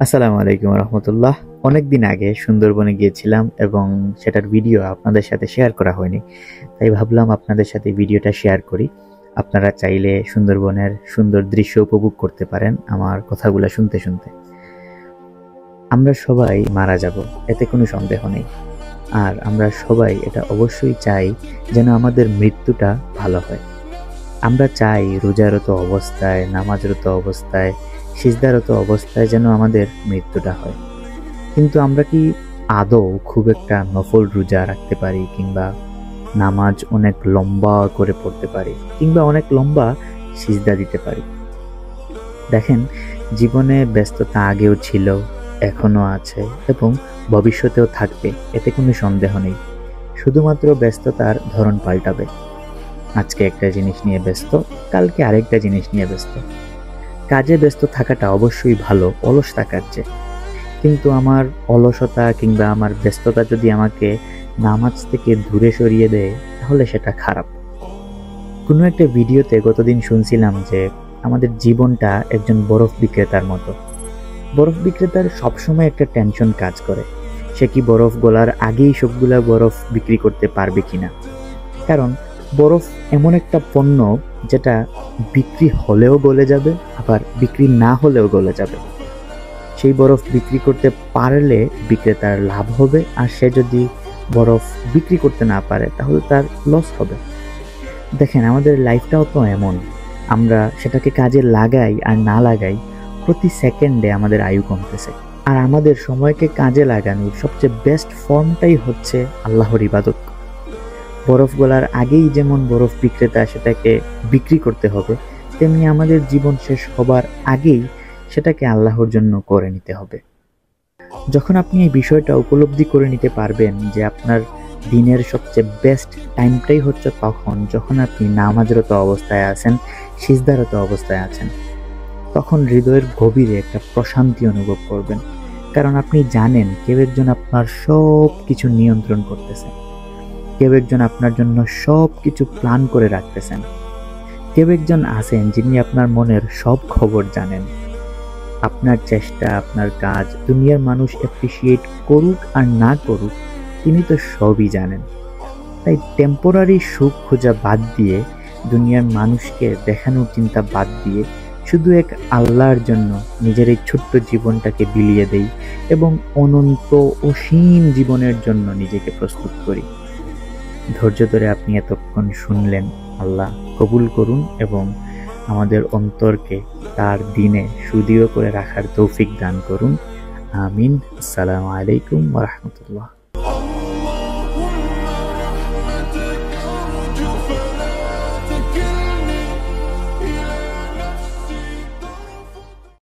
আসসালামু আলাইকুম রহমতুল্লাহ। অনেকদিন আগে সুন্দরবনে গিয়েছিলাম এবং সেটার ভিডিও আপনাদের সাথে শেয়ার করা হয়নি, তাই ভাবলাম আপনাদের সাথে ভিডিওটা শেয়ার করি। আপনারা চাইলে সুন্দরবনের সুন্দর দৃশ্য উপভোগ করতে পারেন আমার কথাগুলো শুনতে শুনতে। আমরা সবাই মারা যাব, এতে কোনো সন্দেহ নেই। আর আমরা সবাই এটা অবশ্যই চাই যেন আমাদের মৃত্যুটা ভালো হয়। আমরা চাই রোজারত অবস্থায়, নামাজরত অবস্থায়, সিজদারত অবস্থায় যেন আমাদের মৃত্যুটা হয়। কিন্তু আমরা কি আদৌ খুব একটা নফল রোজা রাখতে পারি, কিংবা নামাজ অনেক লম্বা করে পড়তে পারি, কিংবা অনেক লম্বা সিজদা দিতে পারি? দেখেন, জীবনে ব্যস্ততা আগেও ছিল, এখনো আছে এবং ভবিষ্যতেও থাকবে, এতে কোনো সন্দেহ নেই। শুধুমাত্র ব্যস্ততার ধরন পাল্টাবে। আজকে একটা জিনিস নিয়ে ব্যস্ত, কালকে আরেকটা জিনিস নিয়ে ব্যস্ত। কাজে ব্যস্ত থাকাটা অবশ্যই ভালো অলস থাকার চেয়ে, কিন্তু আমার অলসতা কিংবা আমার ব্যস্ততা যদি আমাকে নামাজ থেকে দূরে সরিয়ে দেয়, তাহলে সেটা খারাপ। কোনো একটা ভিডিওতে গতদিন শুনছিলাম যে আমাদের জীবনটা একজন বরফ বিক্রেতার মতো। বরফ বিক্রেতার সবসময় একটা টেনশন কাজ করে, সে কি বরফ গলার আগেই সবগুলা বরফ বিক্রি করতে পারবে কিনা। কারণ বরফ এমন একটা পণ্য যেটা বিক্রি হলেও গলে যাবে, আবার বিক্রি না হলেও গলে যাবে। সেই বরফ বিক্রি করতে পারলে বিক্রেতার লাভ হবে, আর সে যদি বরফ বিক্রি করতে না পারে তাহলে তার লস হবে। দেখেন, আমাদের লাইফটাও তো এমন। আমরা সেটাকে কাজে লাগাই আর না লাগাই, প্রতি সেকেন্ডে আমাদের আয়ু কমতেছে। আর আমাদের সময়কে কাজে লাগানোর সবচেয়ে বেস্ট ফর্মটাই হচ্ছে আল্লাহর ইবাদত। বরফ গলার আগেই যেমন বরফ বিক্রেতা সেটাকে বিক্রি করতে হবে, তেমনি আমাদের জীবন শেষ হবার আগেই সেটাকে আল্লাহর জন্য করে নিতে হবে। যখন আপনি এই বিষয়টা উপলব্ধি করে নিতে পারবেন যে আপনার দিনের সবচেয়ে বেস্ট টাইমটাই হচ্ছে তখন যখন আপনি নামাজরত অবস্থায় আছেন, সিজদারত অবস্থায় আছেন, তখন হৃদয়ের গভীরে একটা প্রশান্তি অনুভব করবেন। কারণ আপনি জানেন কেউ একজন আপনার সব কিছু নিয়ন্ত্রণ করতেছেন, কেউ একজন আপনার জন্য সব কিছু প্ল্যান করে রাখতেছেন, কেউ একজন আছেন যিনি আপনার মনের সব খবর জানেন। আপনার চেষ্টা, আপনার কাজ দুনিয়ার মানুষ অ্যাপ্রিসিয়েট করুক আর না করুক, তিনি তো সবই জানেন। তাই টেম্পোরারি সুখ খোঁজা বাদ দিয়ে, দুনিয়ার মানুষকে দেখানোর চিন্তা বাদ দিয়ে, শুধু এক আল্লাহর জন্য নিজের এই ছোট্ট জীবনটাকে বিলিয়ে দেই এবং অনন্ত অসীম জীবনের জন্য নিজেকে প্রস্তুত করি। ধৈর্য ধরে আপনি এতক্ষণ শুনলেন। আল্লাহ কবুল করুন এবং আমাদের অন্তরকে তার দিনে সুদৃঢ় করে রাখার তৌফিক দান করুন। আমিন। আসসালামু আলাইকুম ওয়া রাহমাতুল্লাহ।